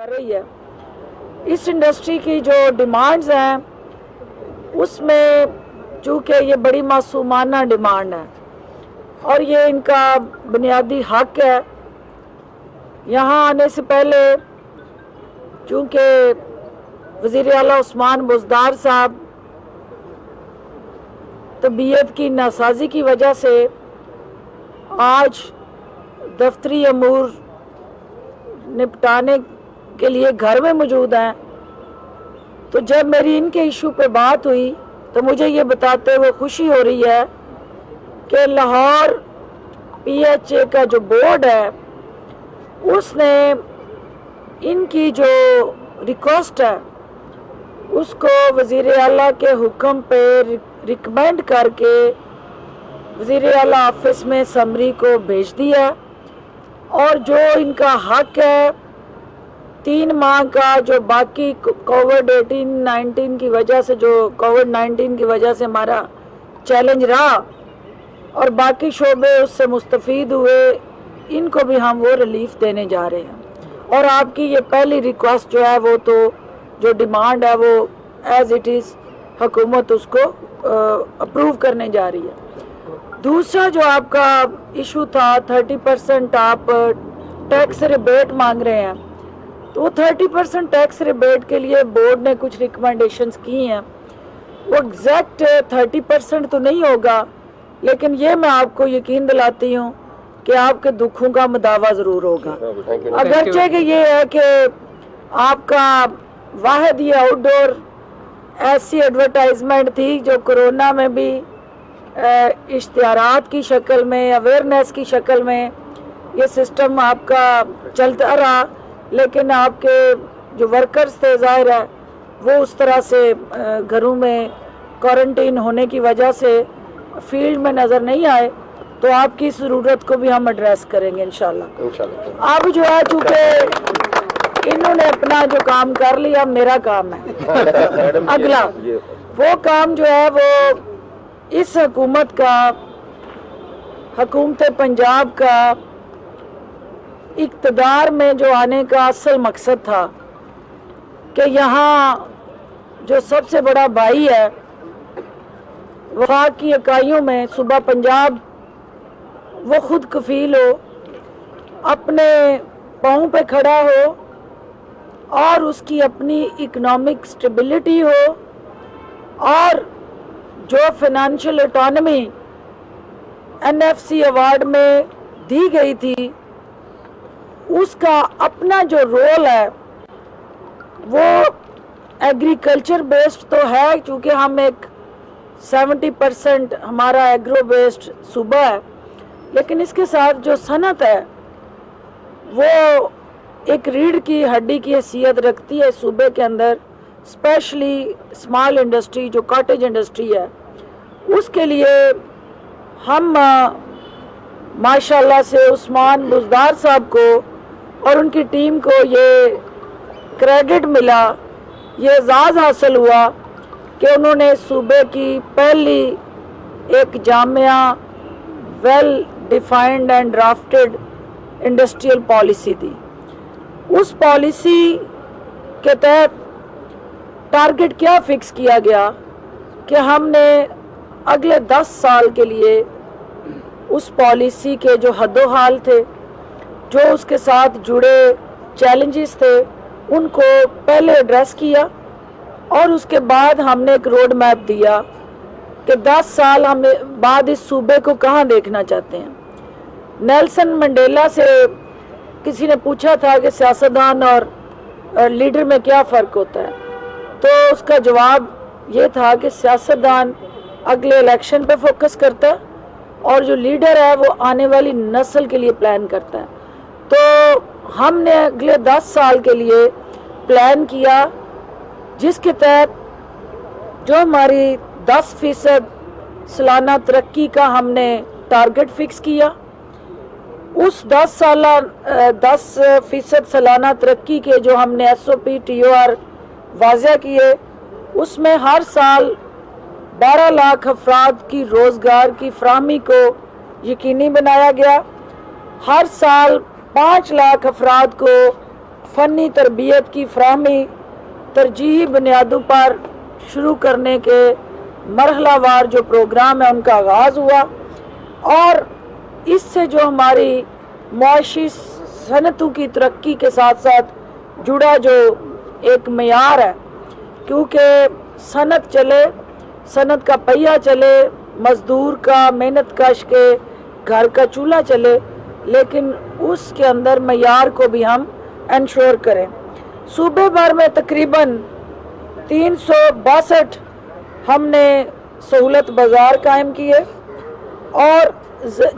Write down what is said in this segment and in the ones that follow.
कर रही है। इस इंडस्ट्री की जो डिमांड्स हैं उसमें चूँकि ये बड़ी मासूमाना डिमांड है और ये इनका बुनियादी हक है। यहाँ आने से पहले चूँकि वज़ीर आला उस्मान बुज़दार साहब तबीयत की नासाजी की वजह से आज दफ्तरी अमूर निपटाने के लिए घर में मौजूद हैं, तो जब मेरी इनके इशू पे बात हुई तो मुझे ये बताते हुए खुशी हो रही है कि लाहौर PHA का जो बोर्ड है उसने इनकी जो रिक्वेस्ट है उसको वज़ीर आला के हुक्म पे रिकमेंड करके वज़ीर आला ऑफिस में समरी को भेज दिया और जो इनका हक है 3 माह का जो बाकी कोविड-19 की वजह से हमारा चैलेंज रहा और बाकी शोबे उससे मुस्तफ़ीद हुए, इनको भी हम वो रिलीफ देने जा रहे हैं। और आपकी ये पहली रिक्वेस्ट जो है वो तो जो डिमांड है वो एज इट इज़ हुकूमत उसको अप्रूव करने जा रही है। दूसरा जो आपका इशू था 30% आप टैक्स रिबेट मांग रहे हैं, तो वो 30% टैक्स रिबेट के लिए बोर्ड ने कुछ रिकमेंडेशंस की हैं। वो एग्जैक्ट 30% तो नहीं होगा, लेकिन ये मैं आपको यकीन दिलाती हूँ कि आपके दुखों का मदावा ज़रूर होगा। अगरचे कि ये है कि आपका वाहिद ये आउटडोर ऐसी एडवर्टाइजमेंट थी जो कोरोना में भी इश्तिहारात की शक्ल में, अवेयरनेस की शक्ल में ये सिस्टम आपका चलता रहा, लेकिन आपके जो वर्कर्स थे ज़ाहिर है वो उस तरह से घरों में क्वारंटीन होने की वजह से फील्ड में नज़र नहीं आए, तो आपकी ज़रूरत को भी हम एड्रेस करेंगे इंशाल्लाह। अब जो है चूँकि इन्होंने अपना जो काम कर लिया, मेरा काम है अगला वो काम जो है वो इस हुकूमत का, हुकूमत पंजाब का इक़्तिदार में जो आने का असल मकसद था कि यहाँ जो सबसे बड़ा भाई है वफाक की इकाइयों में सूबा पंजाब वो खुद कफील हो, अपने पाँव पे खड़ा हो और उसकी अपनी इकोनॉमिक स्टेबिलिटी हो और जो फाइनेंशियल ऑटोनॉमी NFC अवार्ड में दी गई थी उसका अपना जो रोल है वो एग्रीकल्चर बेस्ड तो है, क्योंकि हम एक 70% हमारा एग्रो बेस्ड सूबा है, लेकिन इसके साथ जो सनत है वो एक रीढ़ की हड्डी की हैसियत रखती है सूबे के अंदर, स्पेशली स्मॉल इंडस्ट्री जो कॉटेज इंडस्ट्री है। उसके लिए हम माशाल्लाह से उस्मान बुज़दार साहब को और उनकी टीम को ये क्रेडिट मिला, ये एजाज़ हासिल हुआ कि उन्होंने सूबे की पहली एक जामिया well defined and drafted industrial policy दी। उस पॉलिसी के तहत टारगेट क्या फिक्स किया गया कि हमने अगले 10 साल के लिए उस पॉलिसी के जो हद्दोहाल थे, जो उसके साथ जुड़े चैलेंजेस थे, उनको पहले एड्रेस किया और उसके बाद हमने एक रोड मैप दिया कि 10 साल हमें बाद इस सूबे को कहाँ देखना चाहते हैं। नेल्सन मंडेला से किसी ने पूछा था कि सियासतदान और लीडर में क्या फ़र्क होता है, तो उसका जवाब ये था कि सियासतदान अगले इलेक्शन पे फोकस करता है और जो लीडर है वो आने वाली नस्ल के लिए प्लान करता है। तो हमने अगले 10 साल के लिए प्लान किया, जिसके तहत जो हमारी 10% सालाना तरक्की का हमने टारगेट फिक्स किया, उस 10% सालाना तरक्की के जो हमने SOP TOR वाज़ा किए, उसमें हर साल 12 लाख अफराद की रोज़गार की फराहमी को यकीनी बनाया गया। हर साल 5 लाख अफराद को فنی تربیت کی فراہمی ترجیحی بنیادوں پر شروع کرنے کے مرحلہ وار جو پروگرام ہے ان کا آغاز ہوا، اور اس سے جو ہماری معاشی صنعتوں کی ترقی کے ساتھ ساتھ جڑا جو ایک معیار ہے، کیونکہ صنعت چلے، صنعت کا پہیہ چلے، مزدور کا محنت کش کے گھر کا چولہا چلے، لیکن اس کے اندر معیار کو بھی ہم انشور کریں۔ صوبے بھر میں تقریباً 362 ہم نے سہولت بازار قائم کیے، اور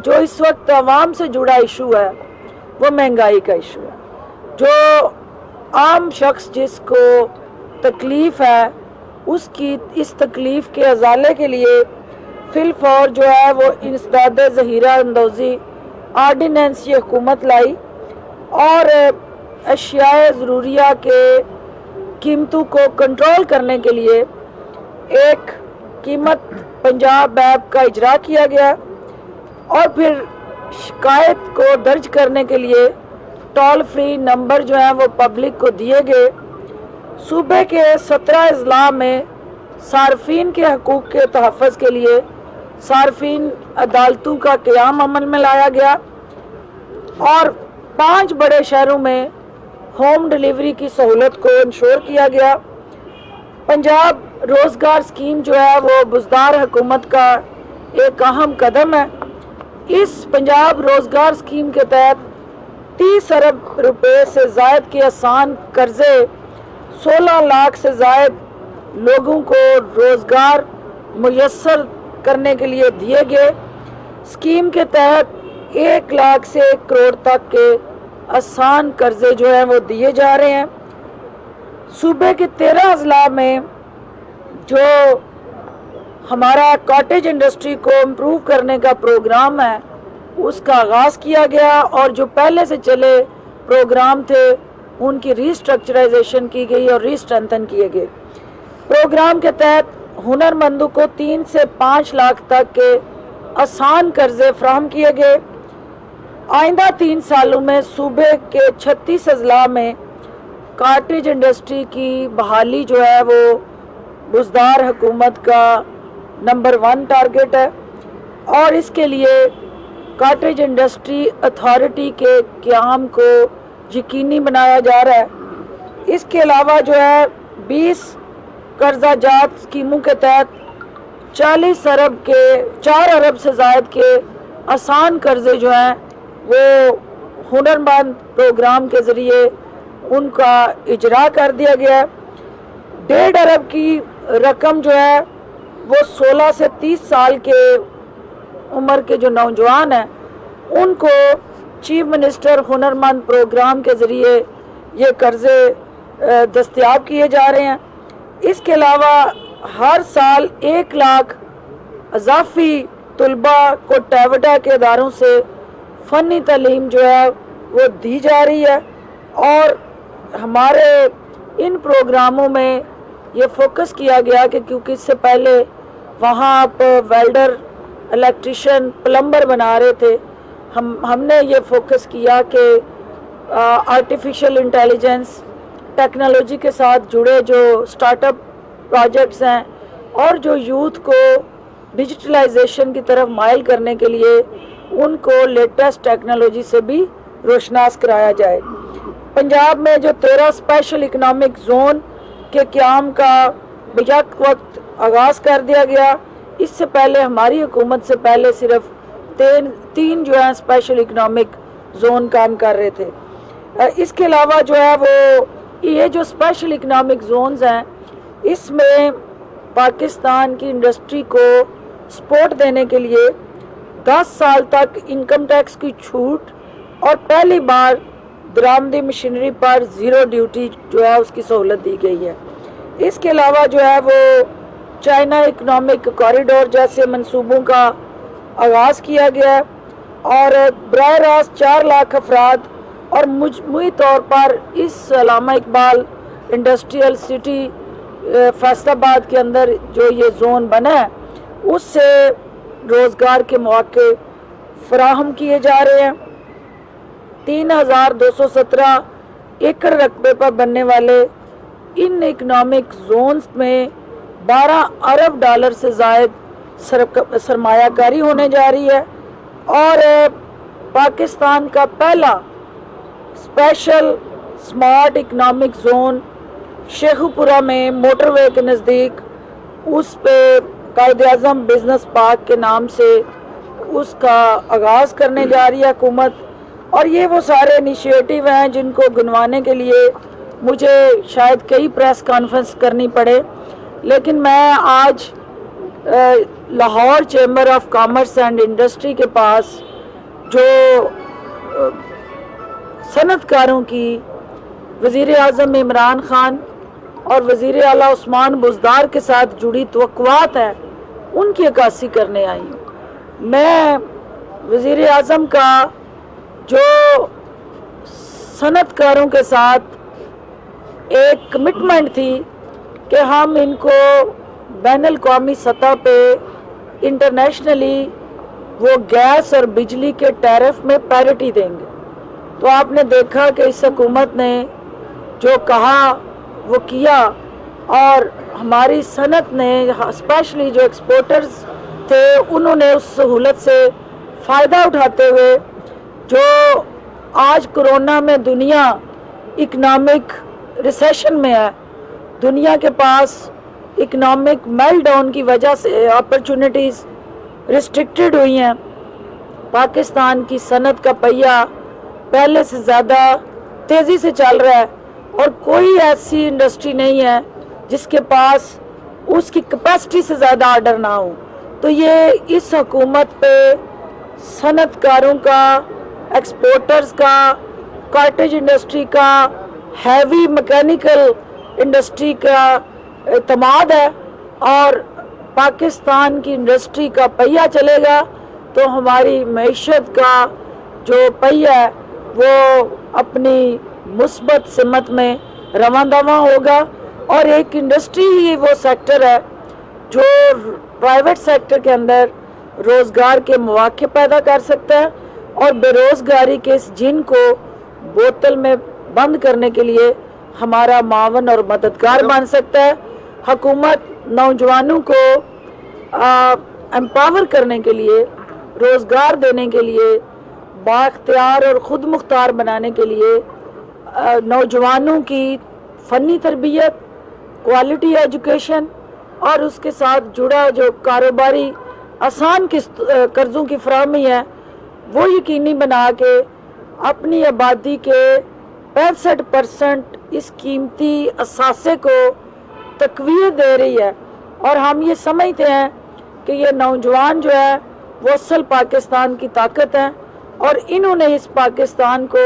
جو اس وقت عوام سے جڑا ایشو ہے وہ مہنگائی کا ایشو ہے۔ جو عام شخص جس کو تکلیف ہے اس تکلیف کے ازالے کے لیے فی الفور جو ہے وہ انسداد ذخیرہ اندوزی آرڈیننس یہ حکومت لائی، اور اشیاء ضروریہ کے قیمتوں کو کنٹرول کرنے کے لیے ایک قیمت پنجاب ایپ کا اجرا کیا گیا، اور پھر شکایت کو درج کرنے کے لیے ٹول فری نمبر جو ہیں وہ پبلک کو دیے گئے۔ صوبے کے 17 اضلاع میں صارفین کے حقوق کے تحفظ کے لیے صارفین عدالتوں کا قیام عمل میں لایا گیا، اور 5 بڑے شہروں میں ہوم ڈیلیوری کی سہولت کو انشور کیا گیا۔ پنجاب روزگار اسکیم جو ہے وہ بزدار حکومت کا ایک اہم قدم ہے۔ اس پنجاب روزگار اسکیم کے تحت 30 ارب روپے سے زائد کے آسان قرضے 16 لاکھ سے زائد لوگوں کو روزگار میسر کرنے کے لیے دیے گئے۔ اسکیم کے تحت 1 لاکھ سے 1 کروڑ تک کے آسان قرضے جو ہیں وہ دیے جا رہے ہیں۔ صوبے کے 13 اضلاع میں جو ہمارا کاٹیج انڈسٹری کو امپروو کرنے کا پروگرام ہے اس کا آغاز کیا گیا، اور جو پہلے سے چلے پروگرام تھے ان کی ری اسٹرکچرائزیشن کی گئی اور ری اسٹرینتھن کیے گئے۔ پروگرام کے تحت ہنر مندوں کو 3 سے 5 لاکھ تک کے آسان قرضے فراہم کیے گئے۔ آئندہ 3 سالوں میں صوبے کے 36 اضلاع میں کاٹیج انڈسٹری کی بحالی جو ہے وہ بزدار حکومت کا نمبر 1 ٹارگٹ ہے، اور اس کے لیے کاٹیج انڈسٹری اتھارٹی کے قیام کو یقینی بنایا جا رہا ہے۔ اس کے علاوہ جو ہے 20 قرضہ جات اسکیموں کے تحت 4 ارب سے زائد کے آسان قرضے جو ہیں وہ ہنر مند پروگرام کے ذریعے ان کا اجرا کر دیا گیا ہے۔ 1.5 ارب کی رقم جو ہے وہ 16 سے 30 سال کے عمر کے جو نوجوان ہیں ان کو چیف منسٹر ہنر مند پروگرام کے ذریعے یہ قرضے دستیاب کیے جا رہے ہیں۔ اس کے علاوہ ہر سال 1 لاکھ اضافی طلباء کو ٹیوٹا کے اداروں سے فنی تعلیم جو ہے وہ دی جا رہی ہے، اور ہمارے ان پروگراموں میں یہ فوکس کیا گیا کہ کیونکہ اس سے پہلے وہاں آپ ویلڈر، الیکٹریشین، پلمبر بنا رہے تھے، ہم نے یہ فوکس کیا کہ آرٹیفیشل انٹیلیجنس ٹیکنالوجی کے ساتھ جڑے جو سٹارٹ اپ پروجیکٹس ہیں اور جو یوتھ کو ڈیجیٹلائزیشن کی طرف مائل کرنے کے لیے ان کو لیٹسٹ ٹیکنالوجی سے بھی روشناس کرایا جائے۔ پنجاب میں جو 13 اسپیشل اکنامک زون کے قیام کا بیک وقت آغاز کر دیا گیا، اس سے پہلے ہماری حکومت سے پہلے صرف 3 جو ہیں اسپیشل اکنامک زون کام کر رہے تھے۔ اس کے علاوہ جو ہے وہ یہ جو اسپیشل اکنامک زونز ہیں اس میں پاکستان کی انڈسٹری کو سپورٹ دینے کے لیے 10 سال تک انکم ٹیکس کی چھوٹ اور پہلی بار درآمدی مشینری پر 0 ڈیوٹی جو ہے اس کی سہولت دی گئی ہے۔ اس کے علاوہ جو ہے وہ چائنا اکنامک کوریڈور جیسے منصوبوں کا آغاز کیا گیا ہے، اور براہ راست 4 لاکھ افراد اور مجموعی طور پر اس علامہ اقبال انڈسٹریل سٹی فیصل آباد کے اندر جو یہ زون بنا ہے اس سے روزگار کے مواقع فراہم کیے جا رہے ہیں۔ 3217 एकड़ रकबे पर बनने वाले इन इकनॉमिक जोन्स में 12 अरब डॉलर से जायद सरमायाकारी होने जा रही है और पाकिस्तान का पहला special smart economic zone Sheikhupura में मोटरवे के नज़दीक उस पे कायद-ए-आज़म बिजनेस पार्क के नाम से उसका आगाज़ करने जा रही है हुकूमत। और ये वो सारे इनिशिएटिव हैं जिनको गिनवाने के लिए मुझे शायद कई प्रेस कॉन्फ्रेंस करनी पड़े, लेकिन मैं आज Lahore chamber of commerce and industry के पास जो सनतकारों की वज़ीर आज़म इमरान खान और वज़ीर आला उस्मान बुज़दार के साथ जुड़ी तवक्कुआत है, उनकी अक्कासी करने आई हूँ। मैं वज़ीर आज़म का जो सनतकारों के साथ एक कमिटमेंट थी कि हम इनको बैनुल कौमी सतह पे इंटरनेशनली वो गैस और बिजली के टैरिफ में पैरिटी देंगे, तो आपने देखा कि इस हुकूमत ने जो कहा वो किया और हमारी सनत ने स्पेशली जो एक्सपोर्टर्स थे उन्होंने उस सहूलत से फ़ायदा उठाते हुए जो आज कोरोना में दुनिया इकनॉमिक रिसेशन में है, दुनिया के पास इकनॉमिक मेल्टडाउन की वजह से अपॉर्चुनिटीज़ रिस्ट्रिक्टेड हुई हैं। पाकिस्तान की सनत का पहिया पहले से ज़्यादा तेज़ी से चल रहा है और कोई ऐसी इंडस्ट्री नहीं है जिसके पास उसकी कैपेसिटी से ज़्यादा ऑर्डर ना हो। तो ये इस हुकूमत पे सनतकारों का, एक्सपोर्टर्स का, कॉटेज इंडस्ट्री का, हैवी मैकेनिकल इंडस्ट्री का एतमाद है और पाकिस्तान की इंडस्ट्री का पहिया चलेगा तो हमारी मईशत का जो पहिया है वो अपनी मुस्बत सिमत में रवां-दवां होगा। और एक इंडस्ट्री ही वो सेक्टर है जो प्राइवेट सेक्टर के अंदर रोज़गार के मौके पैदा कर सकता है और बेरोज़गारी के इस जिन को बोतल में बंद करने के लिए हमारा मावन और मददगार बन सकता है। हुकूमत नौजवानों को एम्पावर करने के लिए, रोज़गार देने के लिए, बाख्तियार और ख़ुद मुख्तार बनाने के लिए नौजवानों की फ़नी तरबियत, क्वालिटी एजुकेशन और उसके साथ जुड़ा जो कारोबारी आसान कर्ज़ों की फराहमी है वो यकीनी बना के अपनी आबादी के 65% इस कीमती असासे को तक़वियत दे रही है। और हम ये समझते हैं कि ये नौजवान जो है वो असल पाकिस्तान की ताकत है और इन्होंने इस पाकिस्तान को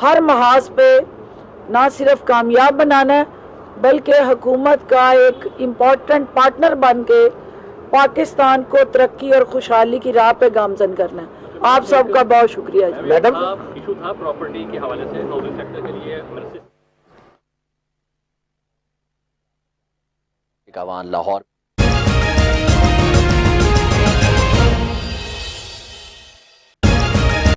हर महाज पे ना सिर्फ कामयाब बनाना है बल्कि हुकूमत का एक इम्पोर्टेंट पार्टनर बन के पाकिस्तान को तरक्की और खुशहाली की राह पे गामजन करना है। आप सबका बहुत शुक्रिया। मैडम, इशू था प्रॉपर्टी के हवाले से हाउसिंग सेक्टर के लिए लाहौर